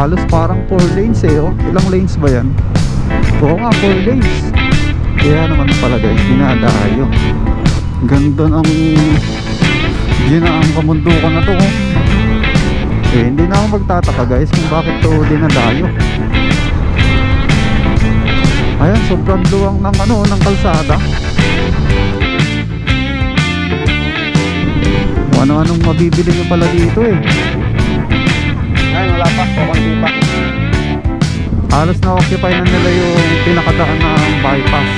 Halos parang 4 lanes eh, oh. Ilang lanes ba yan? Oo nga, 4 lanes. Kaya naman pala guys, dinadayo. Ganda ng ginaang kamundukan na to, oh. Eh, hindi na ako magtataka guys kung bakit to dinadayo. Ayan, sobrang luwang ng ng kalsada. Ano-anong mabibili nyo pala dito eh. Ay, wala pa, kukunti pa. Halos na-occupy na nila yung pinakadaan ng bypass.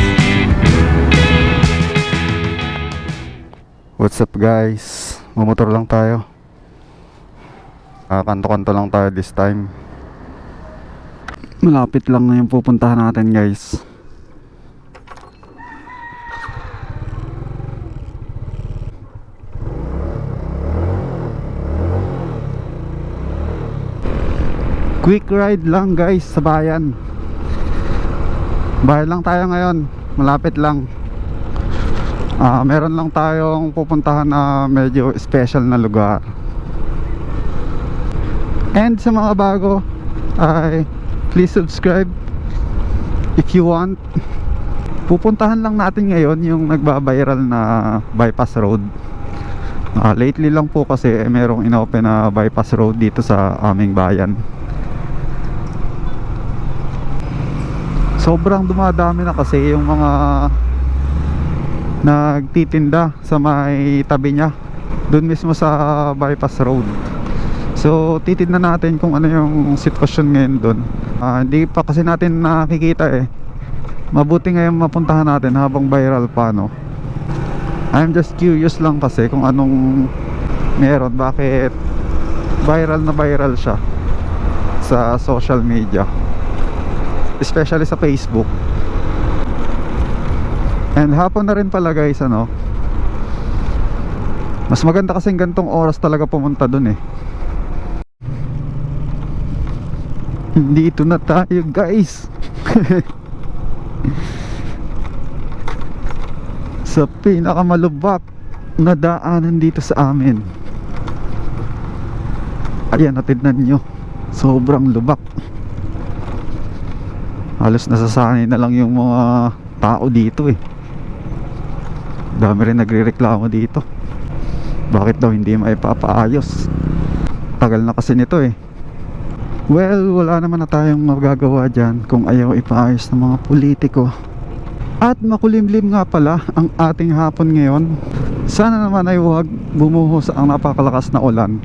What's up guys? Mamotor lang tayo. Kanto-kanto lang tayo this time. Malapit lang na yung pupuntahan natin guys. Quick ride lang guys sa bayan. Bayan lang tayo ngayon. Malapit lang. Meron lang tayong pupuntahan na medyo special na lugar. And sa mga bago ay please subscribe if you want. Pupuntahan lang natin ngayon yung nagbabiral na bypass road. Lately lang po kasi merong inopen na bypass road dito sa aming bayan. Sobrang dumadami na kasi yung mga nagtitinda sa may tabi niya, doon mismo sa bypass road. So titignan natin kung ano yung sitwasyon ngayon doon. Hindi pa kasi natin nakikita eh. Mabuti ngayon mapuntahan natin habang viral pa, no? I'm just curious lang kasi kung anong meron, bakit viral na viral siya sa social media, especially sa Facebook. And hapon na rin pala guys, mas maganda kasing gantong oras talaga pumunta dun eh. Dito na tayo guys. Sa pinakamalubak na daanan dito sa amin. Ayan, natignan nyo, sobrang lubak. Halos nasasanay na lang yung mga tao dito eh. Dami rin nagrereklamo dito. Bakit daw hindi maipapaayos? Tagal na kasi nito eh. Well, wala naman na tayong magagawa dyan kung ayaw ipaayos ng mga politiko. At makulimlim nga pala ang ating hapon ngayon. Sana naman ay huwag bumuhos ang napakalakas na ulan.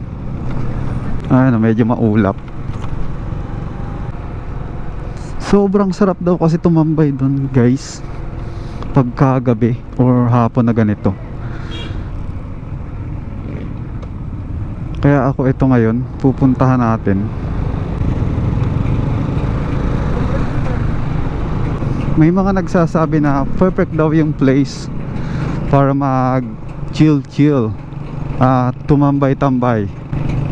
Medyo maulap. Sobrang sarap daw kasi tumambay doon guys pagkagabi or hapon na ganito. Kaya ako ito ngayon pupuntahan natin. May mga nagsasabi na perfect daw yung place para mag chill tumambay-tambay.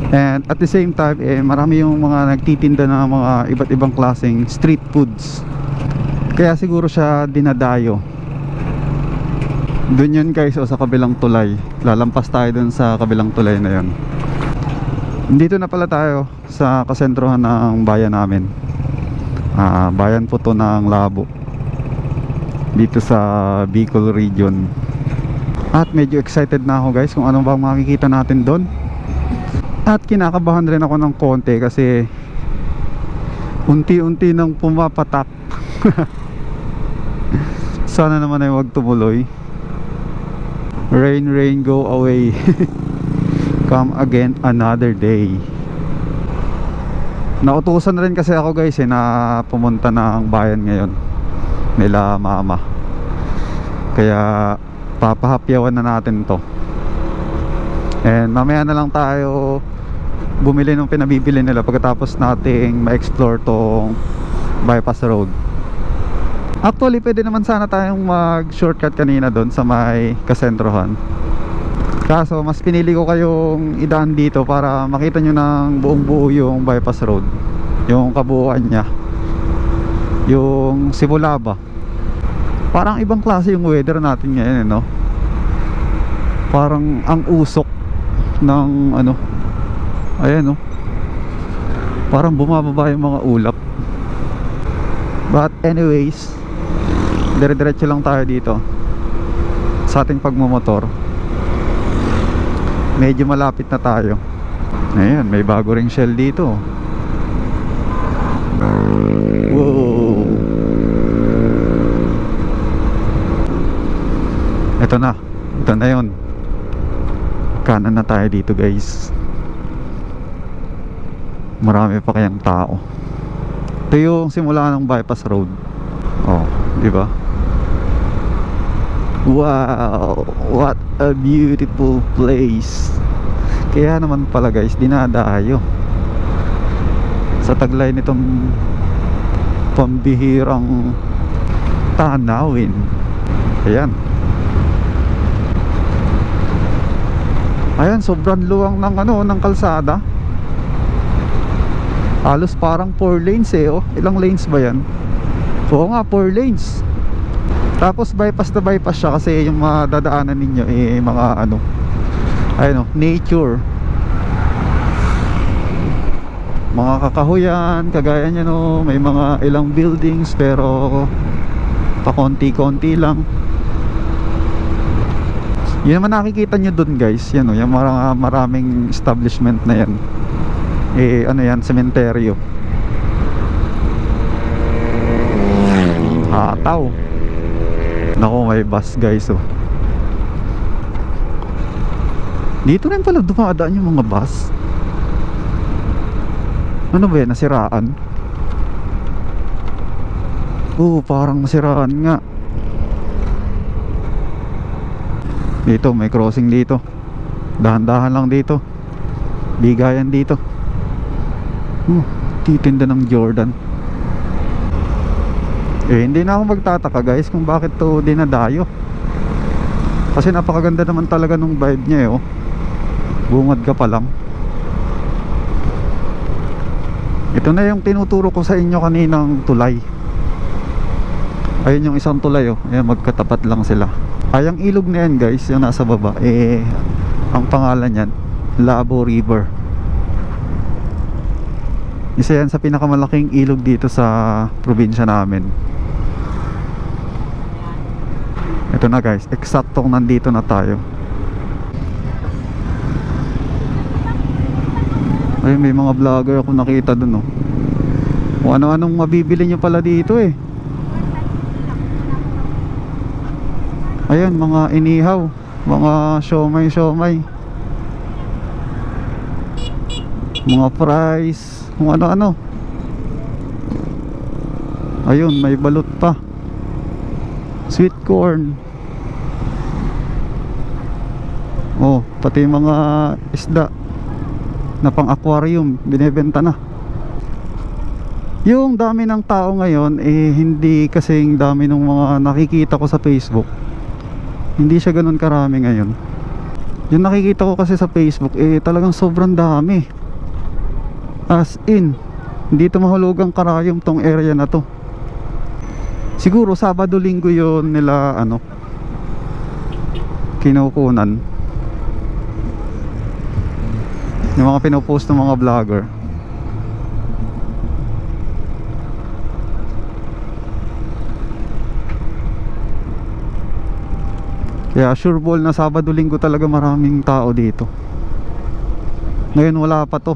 And at the same time marami yung mga nagtitinda ng mga iba't ibang klaseng street foods. Kaya siguro siya dinadayo. Doon yun guys, sa kabilang tulay. Lalampas tayo dun sa kabilang tulay na yun. Dito na pala tayo sa kasentrohan ng bayan namin. Bayan po to ng Labo, dito sa Bicol region. At medyo excited na ako guys kung ano bang makikita natin doon. At kinakabahan rin ako ng konti kasi unti-unti nang pumapatak. Sana naman ay wag tumuloy. Rain, rain, go away. Come again another day. Nautusan na rin kasi ako guys na pumunta ng bayan ngayon nila mama. Kaya papahapyawan na natin to. And mamaya na lang tayo bumili ng pinabibili nila pagkatapos nating ma-explore tong bypass road. Actually pwede naman sana tayong mag-shortcut kanina doon sa may kasentrohan. Kaso mas pinili ko kayong idaan dito para makita nyo ng buong buo yung bypass road, yung kabuuan nya, yung simula ba. Parang ibang klase yung weather natin ngayon, no? Parang ang usok ng ayan, no? Parang bumababa yung mga ulap. But anyways, dire-diretso lang tayo dito sa ating pagmumotor. Medyo malapit na tayo. Ayan, may bago ring shell dito. Wow. Ito na. Ito na yun. Kanan na tayo dito, guys. Marami pa kayang tao. Ito yung simula ng bypass road. Oh, di ba? Wow, what a beautiful place. Kaya naman pala, guys, dinadayo sa taglay nitong pambihirang tanawin. Ayan. Ayan, sobrang luwang ng ng kalsada. Halos parang 4 lanes eh, oh. Ilang lanes ba yan? Oo nga, 4 lanes. Tapos bypass na bypass siya kasi yung mga dadaanan ninyo eh mga ayun, nature. Mga kakahuyan, kagaya niya may mga ilang buildings pero pakonti-konti lang. Yun naman nakikita nyo dun, guys. Yan yung maraming establishment na yan. Eh yan, sementeryo. Hataw. Naku, may bus, guys, oh. Dito rin pala dumadaan yung mga bus. Ano ba yan? Nasiraan? Oo, parang nasiraan nga. Dito, may crossing dito. Dahan-dahan lang dito. Bigayan dito. Titinda ng Jordan. Hindi na ako magtataka, guys, kung bakit to dinadayo. Kasi napakaganda naman talaga nung vibe niya, oh. Bungad ka pa lang. Ito na yung tinuturo ko sa inyo kaninang tulay. Ayun yung isang tulay, oh. Ayan, magkatapat lang sila. Yung ilog na yan, guys, yung nasa baba, ang pangalan yan, Labo River. Isa yan sa pinakamalaking ilog dito sa probinsya namin. Ito na, guys, eksaktong nandito na tayo. Ay, may mga vlogger ako nakita dun, oh. Kung ano-anong mabibili nyo pala dito, eh. Ayan, mga inihaw, mga siomay, mga fries, kung ano-ano. Ayun, may balot pa. Sweet corn. Oh, pati mga isda na pang aquarium binebenta na. Yung dami ng tao ngayon hindi kasing dami ng mga nakikita ko sa Facebook. Hindi siya ganun karami ngayon. Yung nakikita ko kasi sa Facebook talagang sobrang dami. As in, hindi ito mahulugang karayom tong area na to. Siguro Sabado Linggo yun nila kinukunan. Yung mga pinopost ng mga vlogger. Kaya sure ball na Sabado Linggo talaga maraming tao dito. Ngayon wala pa to.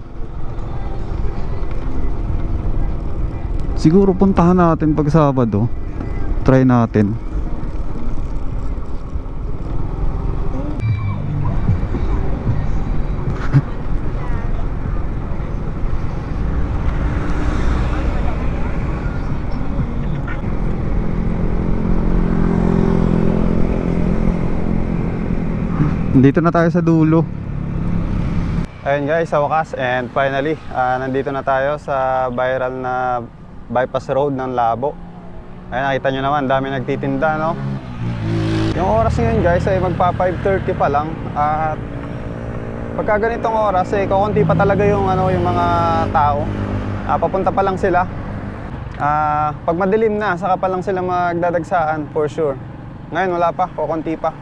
Siguro puntahan natin pag Sabado. Try natin. Dito na tayo sa dulo. Ayun, guys, sa wakas, and finally nandito na tayo sa viral na bypass road ng Labo. Ayun, nakita nyo naman, dami nagtitinda, no? Yung oras ngayon, guys, ay magpa 5:30 pa lang. At pagka ganitong oras, kaunti pa talaga yung mga tao. Papunta pa lang sila. Pag madilim na, saka pa lang sila magdadagsaan, for sure. Ngayon, wala pa, kukunti pa.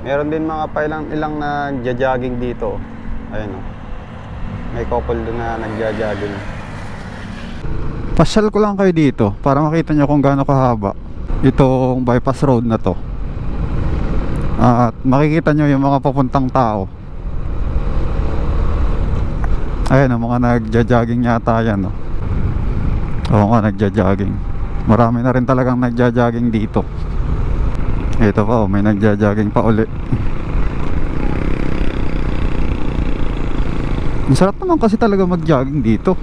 Meron din mga ilang nagja-jogging dito. Ayun, oh. May couple doon na nagja-jogging. Pasyal ko lang kayo dito para makita nyo kung gaano kahaba itong bypass road na to. At makikita nyo yung mga papuntang tao. Ayan, ang mga nagja-jogging yata yan, no? Oo nga, nagja-jogging. Marami na rin talagang nagja-jogging dito. Ito pa, may nagja-jogging pa uli. Ang sarap naman kasi talaga mag-jogging dito.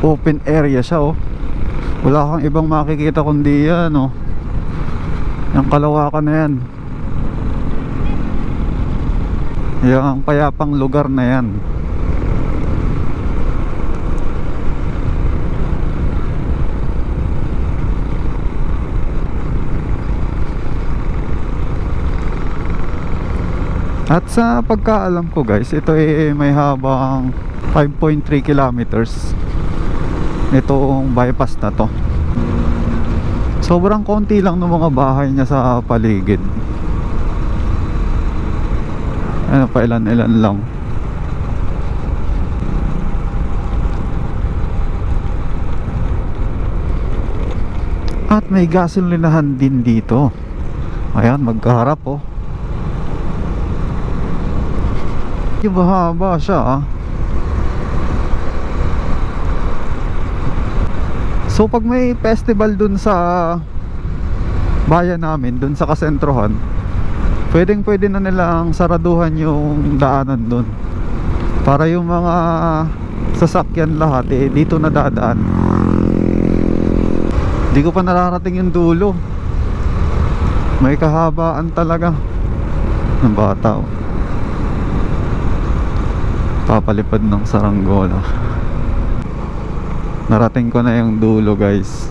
Open area siya, oh. Wala kang ibang makikita kundi yan, oh. Yung kalawakan na yan. Yung payapang lugar na yan. At sa pagkaalam ko guys, ito ay may habang 5.3 kilometers itong bypass na to. Sobrang konti lang ng mga bahay niya sa paligid. Ano pa, ilan-ilan lang. At may gasolinahan din dito. Ayan, magkaharap, oh. Mahaba siya, ah. So pag may festival dun sa bayan namin, dun sa kasentrohan, pwede na nilang saraduhan yung daanan dun para yung mga sasakyan lahat dito na dadaan. Di ko pa nararating yung dulo. May kahabaan talaga ng bata, oh. Papalipad ng saranggola. Narating ko na yung dulo guys.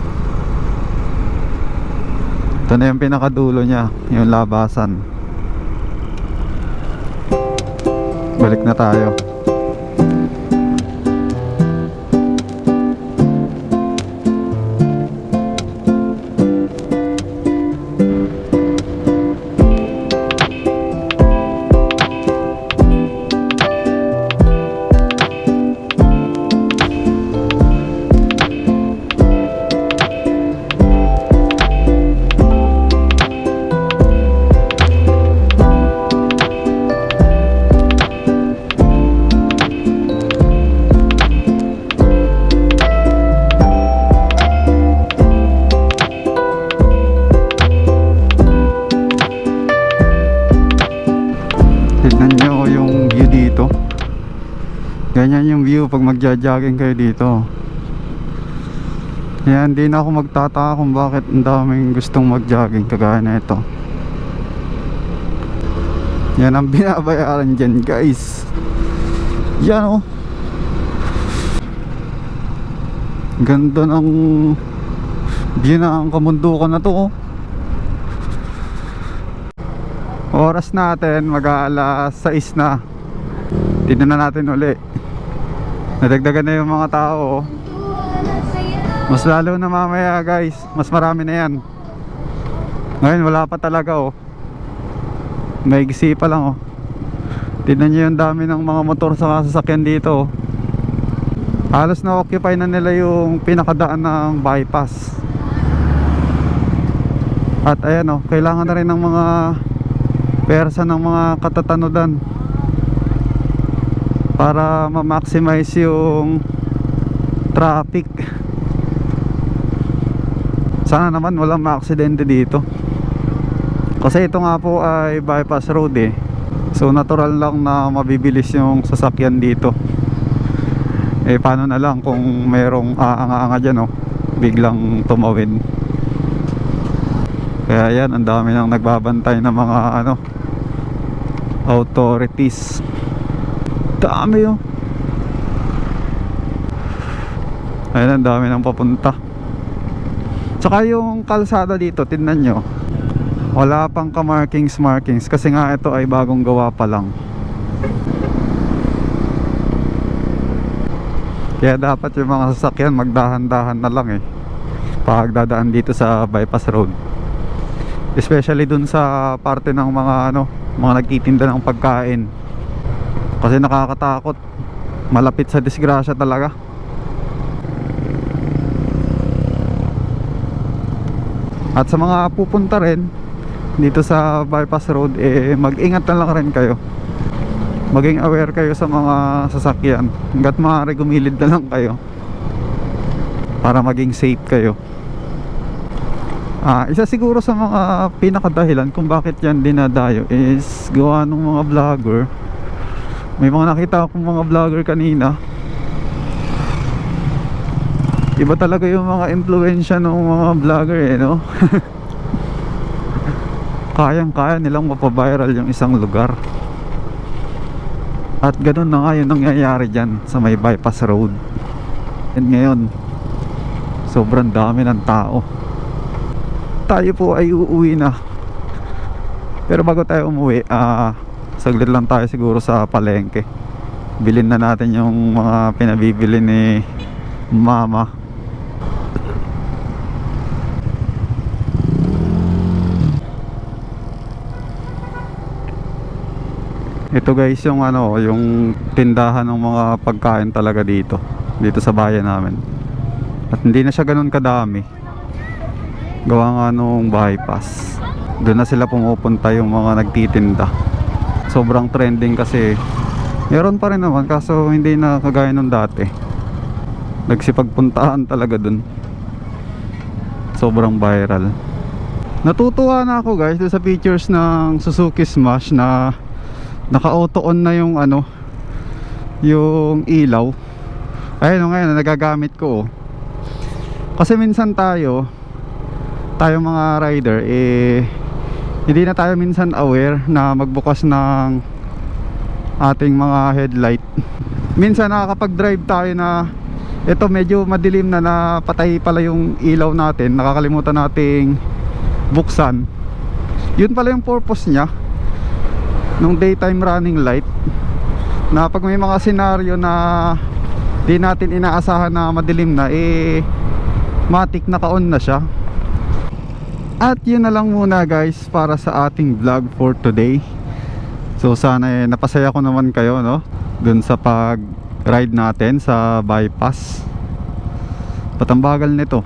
Ito na yung pinakadulo niya, yung labasan. Balik na tayo. Tignan nyo yung view dito. Ganyan yung view pag magja-jogging kayo dito. Yan, hindi na ako magtataka kung bakit ang daming gustong mag-jogging kagaya na ito. Yan ang binabayaran dyan guys. Yan, oh. Ganda ng view ng kamundukan na to, oh. Oras natin mag-aalas 6 na. Tignan na natin uli. Nadagdagan na yung mga tao, oh. Mas lalo na mamaya guys. Mas marami na yan. Ngayon wala pa talaga, oh. Maigsi pa lang, oh. Tignan nyo yung dami ng mga motor sa sasakyan dito, oh. Halos na-occupy na nila yung pinakadaan ng bypass. At ayan, oh, kailangan na rin ng mga persa ng mga katatanodan para ma-maximize yung traffic. Sana naman walang ma-aksidente dito, kasi ito nga po ay bypass road, eh. So natural lang na mabibilis yung sasakyan dito. Eh paano na lang kung mayroong aanga-anga dyan, oh, biglang tumawid. Kaya yan, ang dami nang nagbabantay ng mga authorities. Dami, oh. Ayun, ang dami nang papunta. Tsaka yung kalsada dito, tingnan nyo, wala pang ka-markings kasi nga ito ay bagong gawa pa lang. Kaya dapat yung mga sasakyan magdahan-dahan na lang, eh, pag dadaan dito sa bypass road. Especially dun sa parte ng mga mga nagtitinda ng pagkain. Kasi nakakatakot, malapit sa disgrasya talaga. At sa mga pupunta rin dito sa bypass road, mag-ingat na lang rin kayo. Maging aware kayo sa mga sasakyan. Hanggat maaari gumilid na lang kayo para maging safe kayo. Isa siguro sa mga pinakadahilan kung bakit yan dinadayo is gawa ng mga vlogger. May mga nakita akong mga vlogger kanina. Iba talaga yung mga impluwensya ng mga vlogger no? Kayang-kaya nilang mapaviral yung isang lugar. At ganun na nga yung nangyayari dyan sa may bypass road. And ngayon, sobrang dami ng tao. Tayo po ay uuwi na. Pero bago tayo umuwi, saglit lang tayo siguro sa palengke. Bilhin na natin yung mga pinabibili ni mama. Ito guys yung yung tindahan ng mga pagkain talaga dito sa bayan namin. At hindi na siya ganun kadami. Gawa nga nung bypass. Doon na sila pumupunta yung mga nagtitinda. Sobrang trending kasi. Meron pa rin naman kaso hindi na kagaya nung dati. Nagsipagpuntaan talaga dun. Sobrang viral. Natutuwa na ako guys sa pictures ng Suzuki Smash na naka-auto on na yung yung ilaw. Ayun ngayon nagagamit ko. Kasi minsan tayo mga rider hindi na tayo minsan aware na magbukas ng ating mga headlight. Minsan nakakapag-drive tayo na ito medyo madilim na patay pala yung ilaw natin, nakakalimutan nating buksan. Yun pala yung purpose niya nung daytime running light, na pag may mga senaryo na di natin inaasahan na madilim na, matik naka-on na siya. At yun na lang muna guys para sa ating vlog for today. So sana napasaya ko naman kayo dun sa pag ride natin sa bypass. Patambagal nito.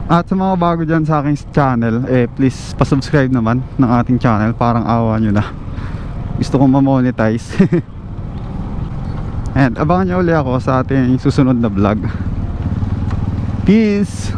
At sa mga bago dyan sa aking channel, please pasubscribe naman ng ating channel. Parang awa nyo na. Gusto kong ma-monetize. And abangan nyo ulit ako sa ating susunod na vlog. Peace!